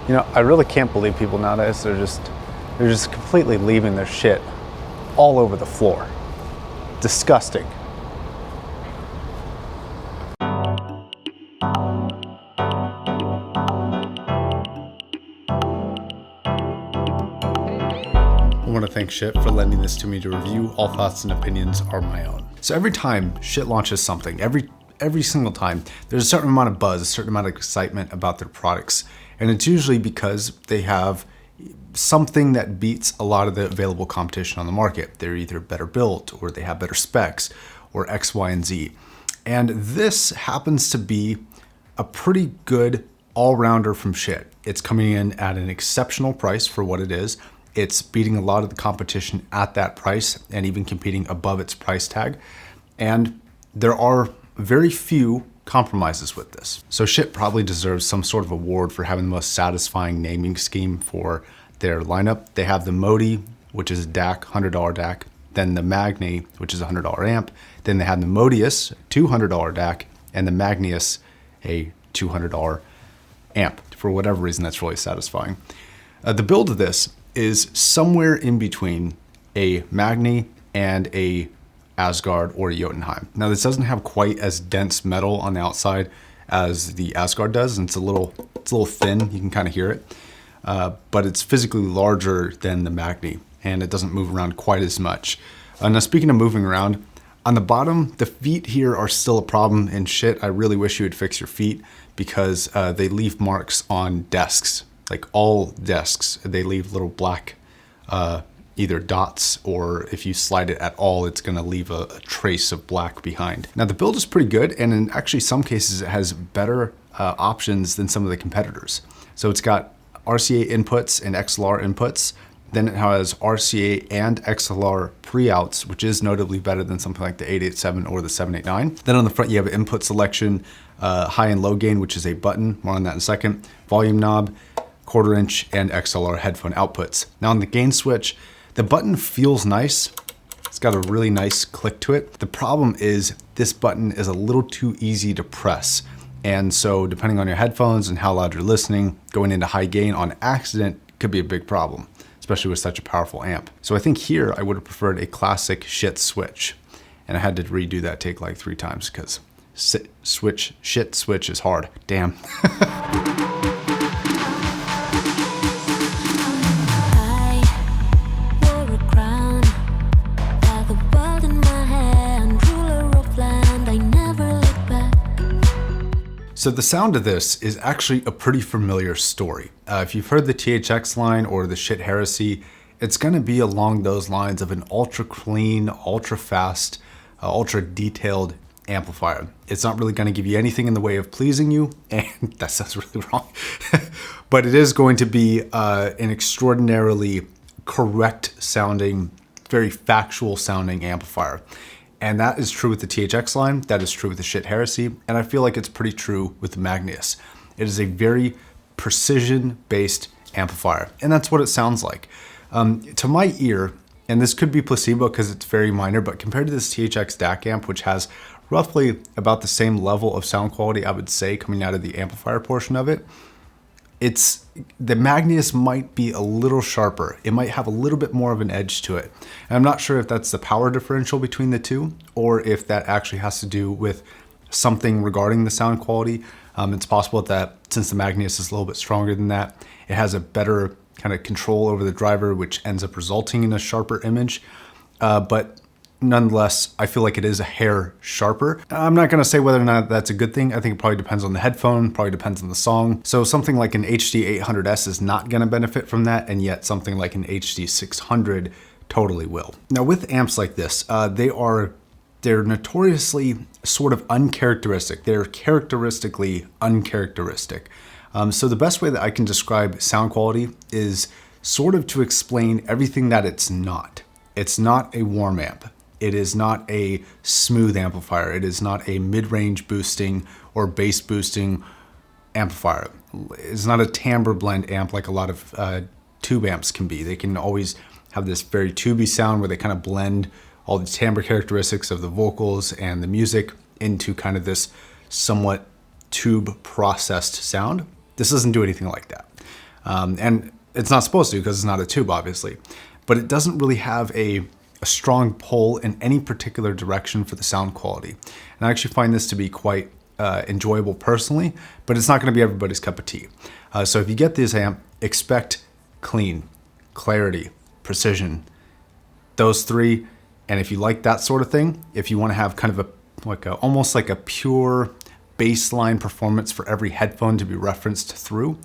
You know, I really can't believe people nowadays. They're just completely leaving their shit all over the floor. Disgusting. I want to thank Schiit for lending this to me to review. All thoughts and opinions are my own. So every time Schiit launches something, every single time, there's a certain amount of buzz, a certain amount of excitement about their products. And it's usually because they have something that beats a lot of the available competition on the market. They're either better built, or they have better specs, or X, Y, and Z. And this happens to be a pretty good all-rounder from Schiit. It's coming in at an exceptional price for what it is. It's beating a lot of the competition at that price and even competing above its price tag. And there are very few compromises with this. So Schiit probably deserves some sort of award for having the most satisfying naming scheme for their lineup. They have the Modi, which is a DAC, $100 DAC, then the Magni, which is a $100 amp. Then they have the Modius, $200 DAC, and the Magnius, a $200 amp. For whatever reason, that's really satisfying. The build of this is somewhere in between a Magni and a Asgard or Jotunheim. Now this doesn't have quite as dense metal on the outside as the Asgard does, and it's a little thin, you can kind of hear it, but it's physically larger than the Magni, and it doesn't move around quite as much. Now speaking of moving around, on the bottom, the feet here are still a problem in Schiit. I really wish you would fix your feet because they leave marks on desks. Like all desks, they leave little black either dots, or if you slide it at all, it's gonna leave a trace of black behind. Now the build is pretty good, and in actually some cases it has better options than some of the competitors. So it's got RCA inputs and XLR inputs. Then it has RCA and XLR Preouts, which is notably better than something like the 887 or the 789. Then on the front you have input selection, high and low gain, which is a button, more on that in a second, volume knob, 1/4 inch, and XLR headphone outputs. Now on the gain switch, the button feels nice. It's got a really nice click to it. The problem is this button is a little too easy to press. And so depending on your headphones and how loud you're listening, going into high gain on accident could be a big problem, especially with such a powerful amp. So I think here I would have preferred a classic Schiit switch. And I had to redo that take like 3 times because Schiit switch is hard. Damn. So the sound of this is actually a pretty familiar story. If you've heard the THX line or the Schiit Heresy, it's gonna be along those lines of an ultra clean, ultra fast, ultra detailed amplifier. It's not really gonna give you anything in the way of pleasing you, and that sounds really wrong, but it is going to be an extraordinarily correct sounding, very factual sounding amplifier. And that is true with the THX line, that is true with the Schiit Heresy, and I feel like it's pretty true with the Magnius. It is a very precision-based amplifier, and that's what it sounds like. To my ear, and this could be placebo because it's very minor, but compared to this THX DAC amp, which has roughly about the same level of sound quality, I would say, coming out of the amplifier portion of it, the Magnius might be a little sharper. It might have a little bit more of an edge to it. And I'm not sure if that's the power differential between the two, or if that actually has to do with something regarding the sound quality. It's possible that since the Magnius is a little bit stronger than that, it has a better kind of control over the driver, which ends up resulting in a sharper image. But nonetheless, I feel like it is a hair sharper. I'm not gonna say whether or not that's a good thing. I think it probably depends on the headphone, probably depends on the song. So something like an HD 800S is not gonna benefit from that, and yet something like an HD 600 totally will. Now with amps like this, they're notoriously sort of uncharacteristic. They're characteristically uncharacteristic. So the best way that I can describe sound quality is sort of to explain everything that it's not. It's not a warm amp. It is not a smooth amplifier. It is not a mid-range boosting or bass boosting amplifier. It's not a timbre blend amp like a lot of tube amps can be. They can always have this very tubey sound where they kind of blend all the timbre characteristics of the vocals and the music into kind of this somewhat tube processed sound. This doesn't do anything like that. And it's not supposed to because it's not a tube, obviously. But it doesn't really have a strong pull in any particular direction for the sound quality. And I actually find this to be quite enjoyable personally, but it's not going to be everybody's cup of tea. So if you get this amp, expect clean, clarity, precision, those three. And if you like that sort of thing, if you want to have kind of almost like a pure baseline performance for every headphone to be referenced through,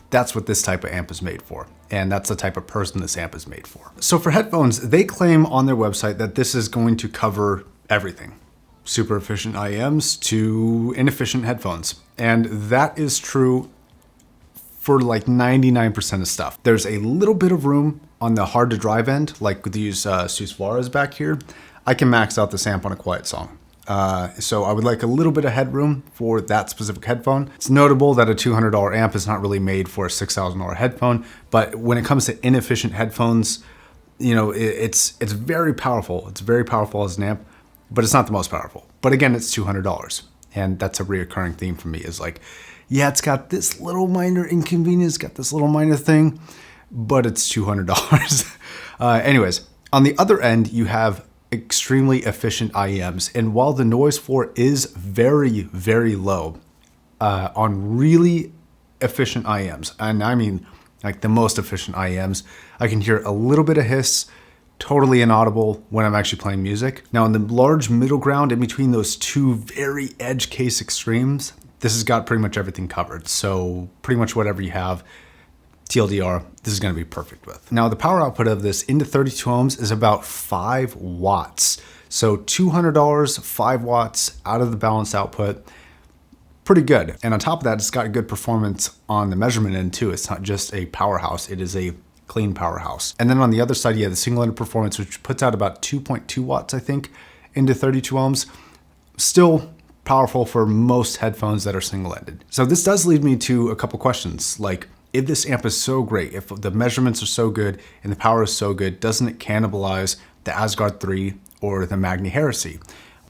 that's what this type of amp is made for. And that's the type of person this amp is made for. So for headphones, they claim on their website that this is going to cover everything. Super efficient IEMs to inefficient headphones. And that is true for like 99% of stuff. There's a little bit of room on the hard to drive end, like with these Susvaras back here. I can max out this amp on a quiet song. So I would like a little bit of headroom for that specific headphone. It's notable that a $200 amp is not really made for a $6,000 headphone, but when it comes to inefficient headphones, you know, it's very powerful. It's very powerful as an amp, but it's not the most powerful. But again, it's $200. And that's a reoccurring theme for me is like, yeah, it's got this little minor inconvenience, got this little minor thing, but it's $200. Anyways, on the other end, you have extremely efficient IEMs. And while the noise floor is very, very low on really efficient IEMs, and I mean like the most efficient IEMs, I can hear a little bit of hiss, totally inaudible when I'm actually playing music. Now in the large middle ground in between those two very edge case extremes, this has got pretty much everything covered. So pretty much whatever you have, TLDR, this is going to be perfect with. Now the power output of this into 32 ohms is about 5 watts. So $200, 5 watts out of the balanced output, pretty good. And on top of that, it's got good performance on the measurement end too. It's not just a powerhouse, it is a clean powerhouse. And then on the other side, you have the single-ended performance, which puts out about 2.2 watts, I think, into 32 ohms. Still powerful for most headphones that are single-ended. So this does lead me to a couple questions, like, if this amp is so great, if the measurements are so good and the power is so good, doesn't it cannibalize the Asgard 3 or the Magni Heresy?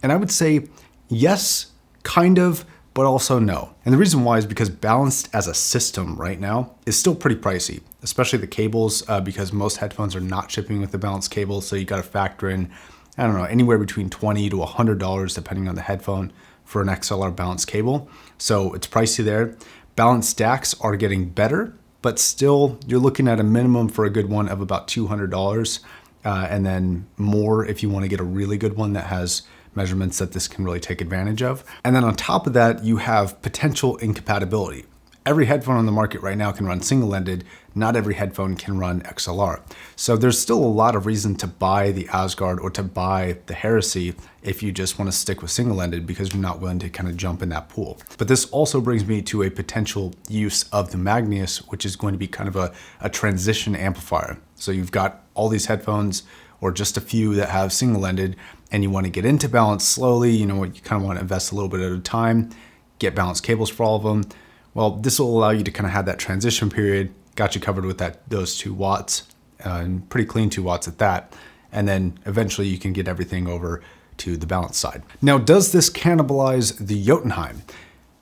And I would say yes, kind of, but also no. And the reason why is because balanced as a system right now is still pretty pricey, especially the cables, because most headphones are not shipping with the balanced cable. So you got to factor in, I don't know, anywhere between $20 to $100 depending on the headphone for an XLR balanced cable. So it's pricey there. Balanced DACs are getting better, but still you're looking at a minimum for a good one of about $200, and then more if you want to get a really good one that has measurements that this can really take advantage of. And then on top of that, you have potential incompatibility. Every headphone on the market right now can run single-ended. Not every headphone can run XLR. So there's still a lot of reason to buy the Asgard or to buy the Heresy if you just want to stick with single-ended because you're not willing to kind of jump in that pool. But this also brings me to a potential use of the Magnius, which is going to be kind of a transition amplifier. So you've got all these headphones or just a few that have single-ended and you want to get into balance slowly, you know, you kind of want to invest a little bit at a time, get balanced cables for all of them. Well, this will allow you to kind of have that transition period, got you covered with those 2 watts, and pretty clean 2 watts at that. And then eventually you can get everything over to the balance side. Now, does this cannibalize the Jotunheim?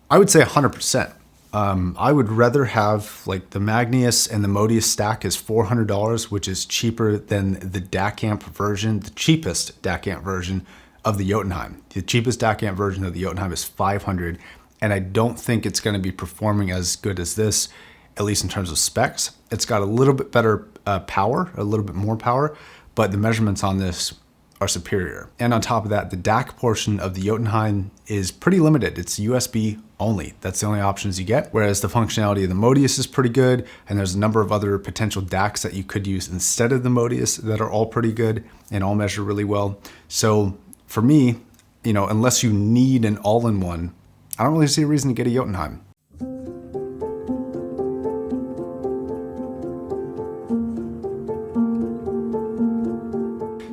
I would say 100%. I would rather have like the Magnius and the Modius stack is $400, which is cheaper than the DAC amp version, the cheapest DAC amp version of the Jotunheim. The cheapest DAC amp version of the Jotunheim is $500. And I don't think it's going to be performing as good as this, at least in terms of specs. It's got a little bit better power, a little bit more power, but the measurements on this are superior. And on top of that, the DAC portion of the Jotunheim is pretty limited. It's USB only. That's the only options you get. Whereas the functionality of the Modius is pretty good. And there's a number of other potential DACs that you could use instead of the Modius that are all pretty good and all measure really well. So for me, you know, unless you need an all-in-one, I don't really see a reason to get a Jotunheim.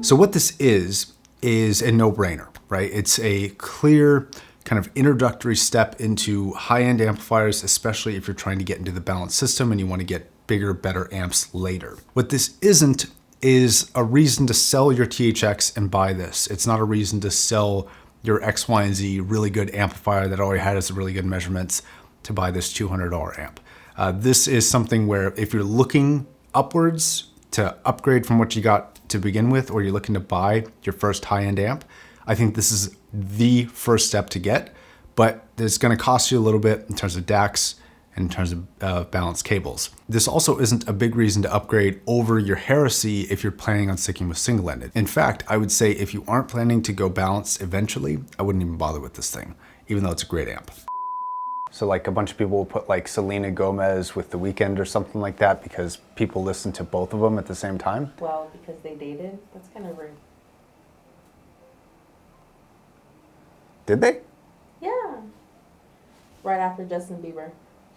So what this is a no-brainer, right? It's a clear kind of introductory step into high-end amplifiers, especially if you're trying to get into the balanced system and you want to get bigger, better amps later. What this isn't is a reason to sell your THX and buy this. It's not a reason to sell your X, Y, and Z really good amplifier that already has really good measurements to buy this $200 amp. This is something where if you're looking upwards to upgrade from what you got to begin with, or you're looking to buy your first high-end amp, I think this is the first step to get, but it's gonna cost you a little bit in terms of DACS and in terms of balanced cables. This also isn't a big reason to upgrade over your Heresy if you're planning on sticking with single-ended. In fact, I would say if you aren't planning to go balanced eventually, I wouldn't even bother with this thing, even though it's a great amp. So like a bunch of people will put like Selena Gomez with The Weeknd or something like that because people listen to both of them at the same time. Well, because they dated? That's kind of rude. Did they? Yeah. Right after Justin Bieber,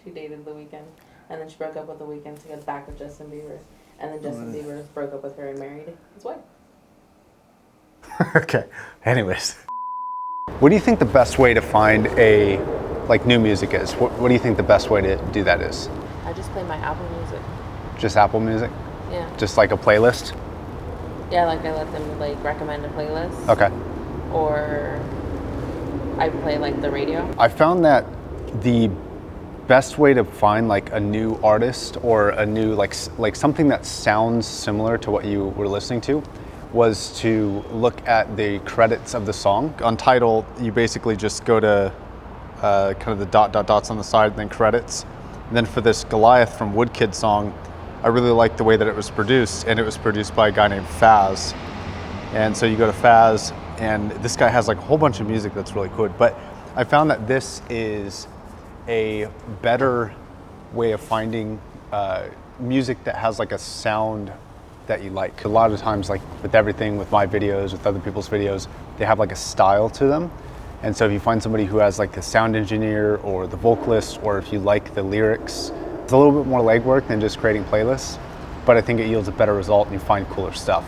she dated The Weeknd. And then she broke up with The Weeknd to get back with Justin Bieber. And then Justin Bieber broke up with her and married his wife. Okay, anyways. What do you think the best way to find a like new music is? What do you think the best way to do that is? I just play my Apple Music. Just Apple Music? Yeah. Just like a playlist? Yeah, like I let them like recommend a playlist. Okay. Or I play like the radio. I found that the best way to find like a new artist or a new like something that sounds similar to what you were listening to was to look at the credits of the song. On Tidal, you basically just go to kind of the dots on the side and then credits. And then for this Goliath from Woodkid song, I really liked the way that it was produced, and it was produced by a guy named Faz. And so you go to Faz, and this guy has like a whole bunch of music that's really good. But I found that this is a better way of finding music that has like a sound that you like. A lot of times, like with everything, with my videos, with other people's videos, they have like a style to them. And so if you find somebody who has like the sound engineer or the vocalist, or if you like the lyrics, it's a little bit more legwork than just creating playlists, but I think it yields a better result and you find cooler stuff.